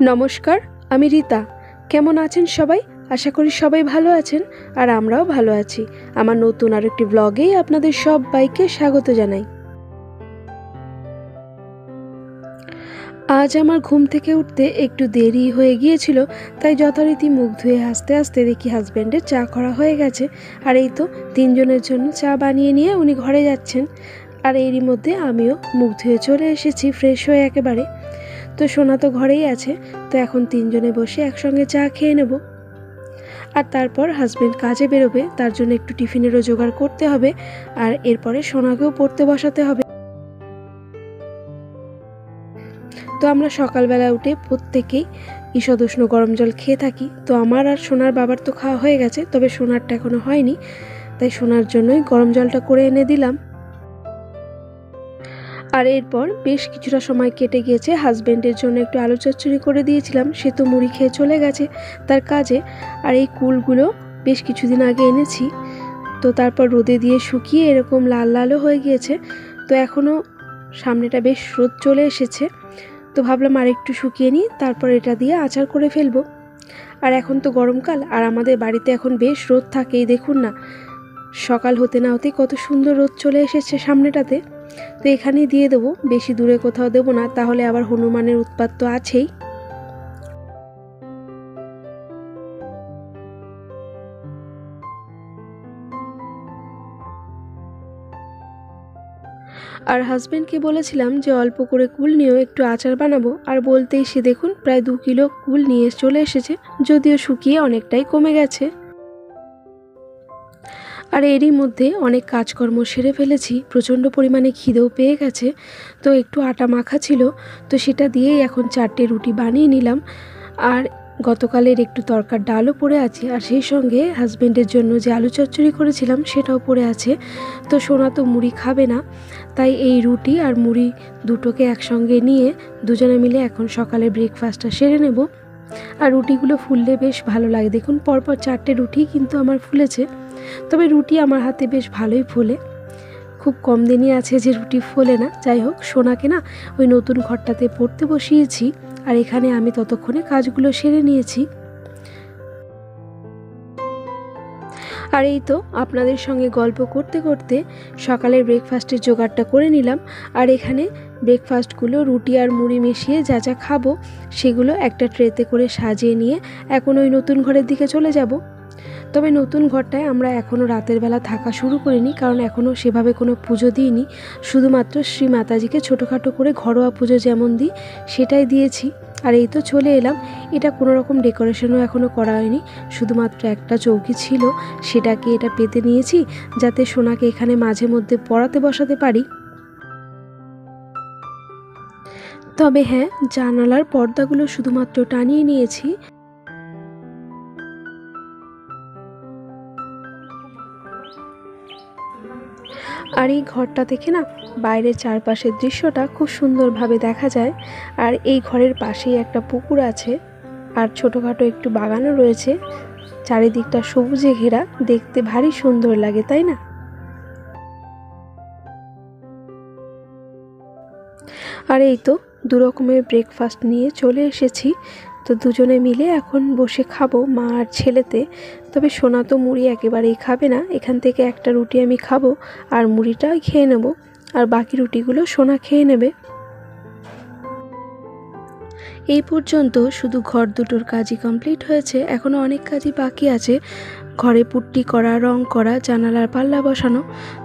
নমস্কার, আমি রীতা। কেমন আছেন সবাই? আশা করি সবাই ভালো আছেন, আর আমরাও ভালো আছি। আমার নতুন আরেকটি ব্লগেই আপনাদের সবাইকে স্বাগত জানাই। আজ আমার ঘুম থেকে উঠতে একটু দেরি হয়ে গিয়েছিল, তাই যথারীতি মুখ ধুয়ে হাসতে হাসতে দেখি হাজব্যান্ডের চা করা হয়ে গেছে। আর এই তো তিনজনের জন্য চা বানিয়ে নিয়ে উনি ঘরে যাচ্ছেন, আর এরই মধ্যে আমিও মুখ ধুয়ে চলে এসেছি ফ্রেশ হয়ে একেবারে। তো সোনা তো ঘরেই আছে, তো এখন তিনজনে বসে একসঙ্গে চা খেয়ে নেব। আর তারপর হাজব্যান্ড কাজে বেরোবে, তার জন্য একটু টিফিনেরও জোগাড় করতে হবে, আর এরপরে সোনাকেও পড়তে বসাতে হবে। তো আমরা সকালবেলা উঠে প্রত্যেকেই ঈষদুষ্ণ গরম জল খেয়ে থাকি। তো আমার আর সোনার বাবার তো খাওয়া হয়ে গেছে, তবে সোনারটা এখনো হয়নি, তাই সোনার জন্যই গরম জলটা করে এনে দিলাম। আর এরপর বেশ কিছুটা সময় কেটে গিয়েছে, হাজব্যান্ডের জন্য একটু আলু চচ্চড়ি করে দিয়েছিলাম, সে তো মুড়ি খেয়ে চলে গেছে তার কাজে। আর এই কুলগুলো বেশ কিছুদিন আগে এনেছি, তো তারপর রোদে দিয়ে শুকিয়ে এরকম লাল লালও হয়ে গিয়েছে। তো এখনও সামনেটা বেশ রোদ চলে এসেছে, তো ভাবলাম আর একটু শুকিয়ে নিই, তারপর এটা দিয়ে আচার করে ফেলবো। আর এখন তো গরমকাল, আর আমাদের বাড়িতে এখন বেশ রোদ থাকে। এই দেখুন না, সকাল হতে না হতেই কত সুন্দর রোদ চলে এসেছে সামনেটাতে। তো এখানেই দিয়ে দেবো, বেশি দূরে কোথাও দেবো না, তাহলে আবার হনুমানের উৎপাত তো আছেই। আর হাজব্যান্ডকে বলেছিলাম যে অল্প করে কুল নিয়েও একটু আচার বানাবো, আর বলতেই সে দেখুন প্রায় 2 কিলো কুল নিয়ে চলে এসেছে, যদিও শুকিয়ে অনেকটাই কমে গেছে। আর এরই মধ্যে অনেক কাজকর্ম সেরে ফেলেছি, প্রচণ্ড পরিমাণে খিদেও পেয়ে গেছে। তো একটু আটা মাখা ছিল, তো সেটা দিয়েই এখন 4টে রুটি বানিয়ে নিলাম। আর গতকালের একটু তরকার ডালও পড়ে আছে, আর সেই সঙ্গে হাজব্যান্ডের জন্য যে আলু চচ্চড়ি করেছিলাম সেটাও পড়ে আছে। তো সোনা তো মুড়ি খাবে না, তাই এই রুটি আর মুড়ি দুটোকে একসঙ্গে নিয়ে দুজনে মিলে এখন সকালে ব্রেকফাস্টটা সেরে নেব। আর রুটিগুলো ফুললে বেশ ভালো লাগে, দেখুন পরপর 4টে রুটি কিন্তু আমার ফুলেছে। তবে রুটি আমার হাতে বেশ ভালোই ফোলে, খুব কম দিনই আছে যে রুটি ফোলে না। যাই হোক, সোনাকে না ওই নতুন ঘরটাতে পড়তে বসিয়েছি, আর এখানে আমি ততক্ষণে কাজগুলো সেরে নিয়েছি। আর এই তো আপনাদের সঙ্গে গল্প করতে করতে সকালের ব্রেকফাস্টের জোগাড়টা করে নিলাম। আর এখানে ব্রেকফাস্টগুলো রুটি আর মুড়ি মিশিয়ে যা যা খাবো সেগুলো একটা ট্রেতে করে সাজিয়ে নিয়ে এখন ওই নতুন ঘরের দিকে চলে যাব। তবে নতুন ঘরটায় আমরা এখনও রাতের বেলা থাকা শুরু করিনি, কারণ এখনও সেভাবে কোনো পুজো দিইনি। শুধুমাত্র শ্রী মাতাজিকে ছোটোখাটো করে ঘরোয়া পুজো যেমন দিই সেটাই দিয়েছি। আর এই তো চলে এলাম। এটা কোনো রকম ডেকোরেশনও এখনও করা হয়নি, শুধুমাত্র একটা চৌকি ছিল, সেটাকে এটা পেতে নিয়েছি যাতে সোনাকে এখানে মাঝে মধ্যে পড়াতে বসাতে পারি। তবে হ্যাঁ, জানালার পর্দাগুলো শুধুমাত্র টানিয়ে নিয়েছি। আর এই ঘরটা থেকে না বাইরের চারপাশের দৃশ্যটা খুব সুন্দরভাবে দেখা যায়। আর এই ঘরের পাশেই একটা পুকুর আছে, আর ছোটোখাটো একটু বাগানও রয়েছে, চারিদিকটা সবুজে ঘেরা, দেখতে ভারী সুন্দর লাগে, তাই না? আর এই তো 2 রকমের ব্রেকফাস্ট নিয়ে চলে এসেছি, তো দুজনে মিলে এখন বসে খাবো, মা আর ছেলেতে। তবে সোনা তো মুড়ি একেবারেই খাবে না, এখান থেকে একটা রুটি আমি খাবো আর মুড়িটা খেয়ে নেব, আর বাকি রুটিগুলো সোনা খেয়ে নেবে। এই পর্যন্ত শুধু ঘর দুটোর কাজই কমপ্লিট হয়েছে, এখনও অনেক কাজই বাকি আছে। ঘরে পুট্টি করা, রং করা, জানালার পাল্লা বসানো।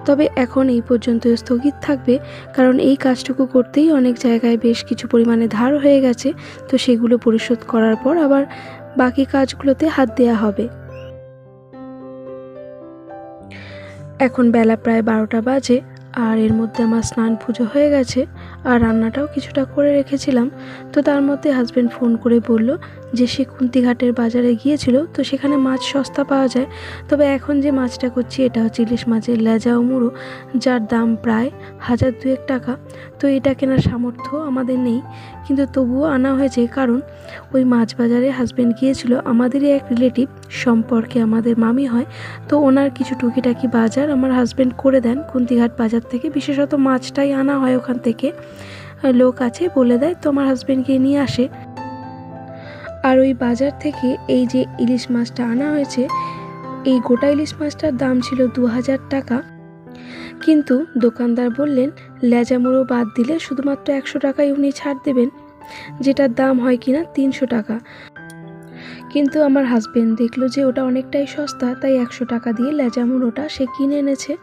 তবে এখন এই পর্যন্ত স্থগিত থাকবে, কারণ এই কাজটুকু করতেই অনেক জায়গায় বেশ কিছু পরিমাণে ধার হয়ে গেছে। তো সেগুলো পরিশোধ করার পর আবার বাকি কাজগুলোতে হাত দেওয়া হবে। এখন বেলা প্রায় 12টা বাজে, আর এর মধ্যে আমার স্নান পুজো হয়ে গেছে, আর রান্নাটাও কিছুটা করে রেখেছিলাম। তো তার মধ্যে হাজব্যান্ড ফোন করে বলল যে সে কুন্তিঘাটের বাজারে গিয়েছিল, তো সেখানে মাছ সস্তা পাওয়া যায়। তবে এখন যে মাছটা করছি এটা হচ্ছে ইলিশ মাছের লেজা ও মুড়ো, যার দাম প্রায় 1000-2 টাকা। তো এটা কেনার সামর্থ্য আমাদের নেই, কিন্তু তবুও আনা হয়েছে, কারণ ওই মাছ বাজারে হাজব্যান্ড গিয়েছিল, আমাদেরই এক রিলেটিভ সম্পর্কে আমাদের মামি হয়, তো ওনার কিছু টুকিটাকি বাজার আমার হাজব্যান্ড করে দেন কুন্তিঘাট বাজার থেকে। বিশেষত মাছটাই আনা হয় ওখান থেকে, লোক আছে বলে দেয়, তো আমার হাজব্যান্ড গিয়ে নিয়ে আসে। আর ওই বাজার থেকে এই যে ইলিশ মাছটা আনা হয়েছে, এই গোটা ইলিশ মাছটার দাম ছিল 2000 টাকা, কিন্তু দোকানদার বললেন লেজা মুড়ো বাদ দিলে শুধুমাত্র 100 টাকায় উনি ছাড় দেবেন, যেটার দাম হয় কিনা 300 টাকা। কিন্তু আমার হাজবেন্ড দেখলো যে ওটা অনেকটাই সস্তা, তাই 100 টাকা দিয়ে লেজা মুড়োটা সে কিনে এনেছে।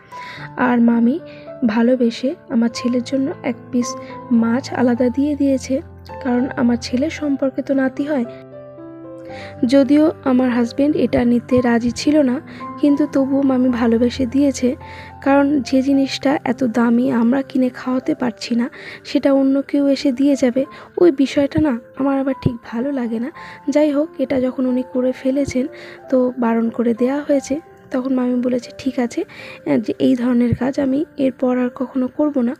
আর মামি ভালোবেসে আমার ছেলের জন্য এক পিস মাছ আলাদা দিয়ে দিয়েছে, কারণ আমার ছেলের সম্পর্কে তো নাতি হয়। যদিও আমার হাজবেন্ড এটা নিতে রাজি ছিল না, কিন্তু তবুও মামি ভালোবেসে দিয়েছে, কারণ যে জিনিসটা এত দামি আমরা কিনে খাওয়াতে পারছি না, সেটা অন্য কেউ এসে দিয়ে যাবে, ওই বিষয়টা না আমার আবার ঠিক ভালো লাগে না। যাই হোক, এটা যখন উনি করে ফেলেছেন তো বারণ করে দেওয়া হয়েছে, তখন মামি বলেছে ঠিক আছে, যে এই ধরনের কাজ আমি এরপর আর কখনো করব না।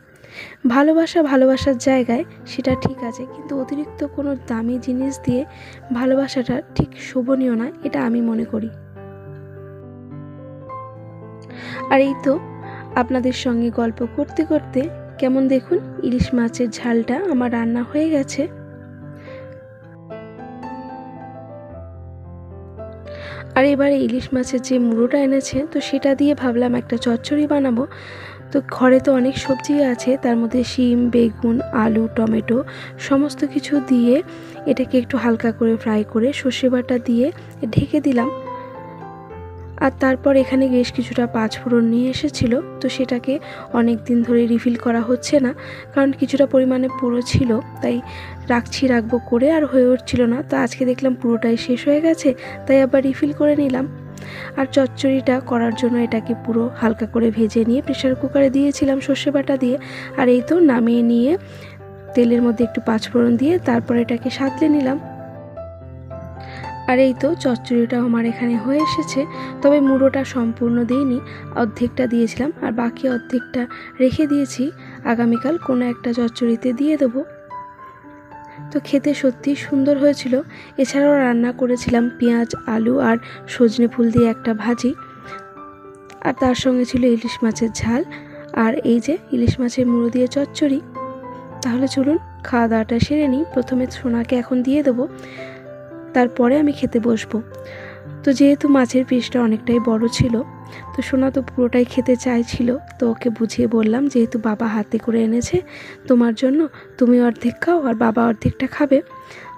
ভালোবাসার জায়গায় সেটা ঠিক আছে, কিন্তু অতিরিক্ত কোনো দামি জিনিস দিয়ে ভালোবাসাটা ঠিক শোভনীয় না, এটা আমি মনে করি। আর এই তো আপনাদের সঙ্গে গল্প করতে করতে কেমন দেখুন ইলিশ মাছের ঝালটা আমার রান্না হয়ে গেছে। আর এবারে ইলিশ মাছের যে মুড়োটা এনেছে তো সেটা দিয়ে ভাবলাম একটা চচ্চড়ি বানাবো। তো ঘরে তো অনেক সবজি আছে, তার মধ্যে শিম, বেগুন, আলু, টমেটো সমস্ত কিছু দিয়ে এটাকে একটু হালকা করে ফ্রাই করে সর্ষে বাটা দিয়ে ঢেকে দিলাম। আর তারপর এখানে বেশ কিছুটা পাঁচফোড়ন নিয়ে এসেছিল, তো সেটাকে অনেক দিন ধরে রিফিল করা হচ্ছে না, কারণ কিছুটা পরিমাণে পুরো ছিল, তাই রাখবো করে আর হয়ে উঠছিল না। তো আজকে দেখলাম পুরোটাই শেষ হয়ে গেছে, তাই আবার রিফিল করে নিলাম। আর চচ্চড়িটা করার জন্য এটাকে পুরো হালকা করে ভেজে নিয়ে প্রেসার কুকারে দিয়েছিলাম সর্ষে বাটা দিয়ে। আর এই তো নামিয়ে নিয়ে তেলের মধ্যে একটু পাঁচফোড়ন দিয়ে তারপর এটাকে সাঁতলে নিলাম। আর এই তো চচ্চড়িটাও আমার এখানে হয়ে এসেছে, তবে মুড়োটা সম্পূর্ণ দিইনি, অর্ধেকটা দিয়েছিলাম আর বাকি অর্ধেকটা রেখে দিয়েছি, আগামীকাল কোনো একটা চচ্চড়িতে দিয়ে দেবো। তো খেতে সত্যি সুন্দর হয়েছিল। এছাড়াও রান্না করেছিলাম পেঁয়াজ, আলু আর সজনে ফুল দিয়ে একটা ভাজি, আর তার সঙ্গে ছিল ইলিশ মাছের ঝাল, আর এই যে ইলিশ মাছের মুড়ো দিয়ে চচ্চড়ি। তাহলে চলুন খাওয়া দাওয়াটা সেরে নিই। প্রথমে সোনাকে এখন দিয়ে দেবো, তারপরে আমি খেতে বসবো। তো যেহেতু মাছের পিসটা অনেকটাই বড় ছিল, তো সোনা তো পুরোটাই খেতে চাইছিল, তো ওকে বুঝিয়ে বললাম যেহেতু বাবা হাতে করে এনেছে তোমার জন্য, তুমি অর্ধেক খাও আর বাবা অর্ধেকটা খাবে।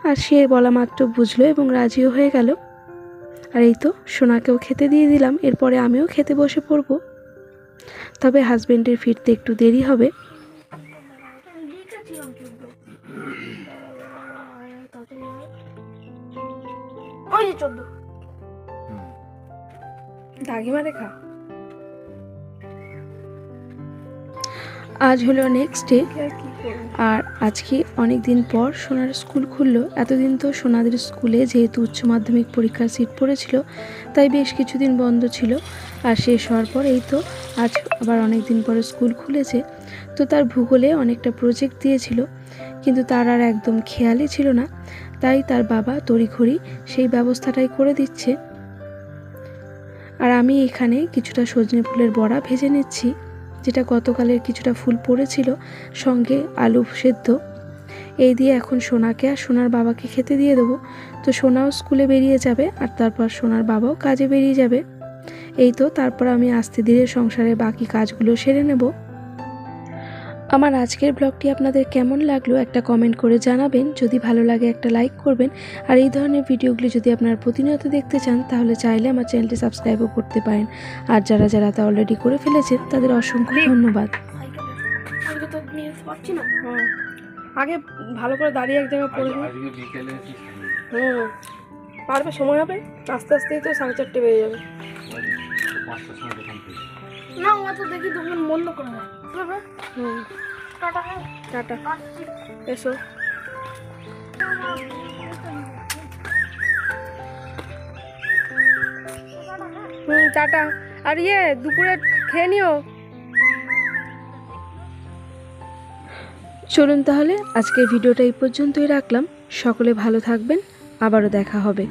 আর সে বলা মাত্র বুঝলো এবং রাজিও হয়ে গেল। আর এই তো সোনাকেও খেতে দিয়ে দিলাম, এরপরে আমিও খেতে বসে পড়বো। তবে হাজবেন্ডের ফিরতে একটু দেরি হবে। আজ হলো নেক্সট ডে, আর আজকে অনেক দিন পর সোনার স্কুল খুললো। এতদিন তো সোনাদের স্কুলে যেহেতু উচ্চ মাধ্যমিক পরীক্ষার সিট পড়েছিল, তাই বেশ কিছুদিন বন্ধ ছিল। আর শেষ হওয়ার পর এই তো আজ আবার অনেক দিন পরে স্কুল খুলেছে। তো তার ভূগোলে অনেকটা প্রজেক্ট দিয়েছিল, কিন্তু তার আর একদম খেয়ালই ছিল না, তাই তার বাবা তড়িঘড়ি সেই ব্যবস্থাটাই করে দিচ্ছে। আর আমি এখানে কিছুটা সজনে ফুলের বড়া ভেজে নিচ্ছি, যেটা গতকালের কিছুটা ফুল পড়েছিল, সঙ্গে আলু সেদ্ধ। এই দিয়ে এখন সোনাকে আর সোনার বাবাকে খেতে দিয়ে দেবো। তো সোনাও স্কুলে বেরিয়ে যাবে আর তারপর সোনার বাবাও কাজে বেরিয়ে যাবে। এই তো তারপর আমি আস্তে ধীরে সংসারের বাকি কাজগুলো সেরে নেব। আমার আজকের ব্লগটি আপনাদের কেমন লাগলো একটা কমেন্ট করে জানাবেন। যদি ভালো লাগে একটা লাইক করবেন। আর এই ধরনের ভিডিওগুলি যদি আপনারা প্রতিনিয়ত দেখতে চান তাহলে চাইলে আমার চ্যানেলটি সাবস্ক্রাইবও করতে পারেন। আর যারা তা অলরেডি করে ফেলেছেন তাদের অসংখ্য ধন্যবাদ। আগে ভালো করে দাঁড়িয়ে এক জায়গায় পড়ে পারবে, সময় হবে, আস্তে আস্তেই তো 4:30 বেজে যাবে। না ও তো দেখি তখন বন্ধ করে দেয়। টাটা, এসো। টাটা। আর দুপুরে খেয়ে নিও। চলুন তাহলে আজকের ভিডিওটা এই পর্যন্তই রাখলাম। সকলে ভালো থাকবেন, আবারও দেখা হবে।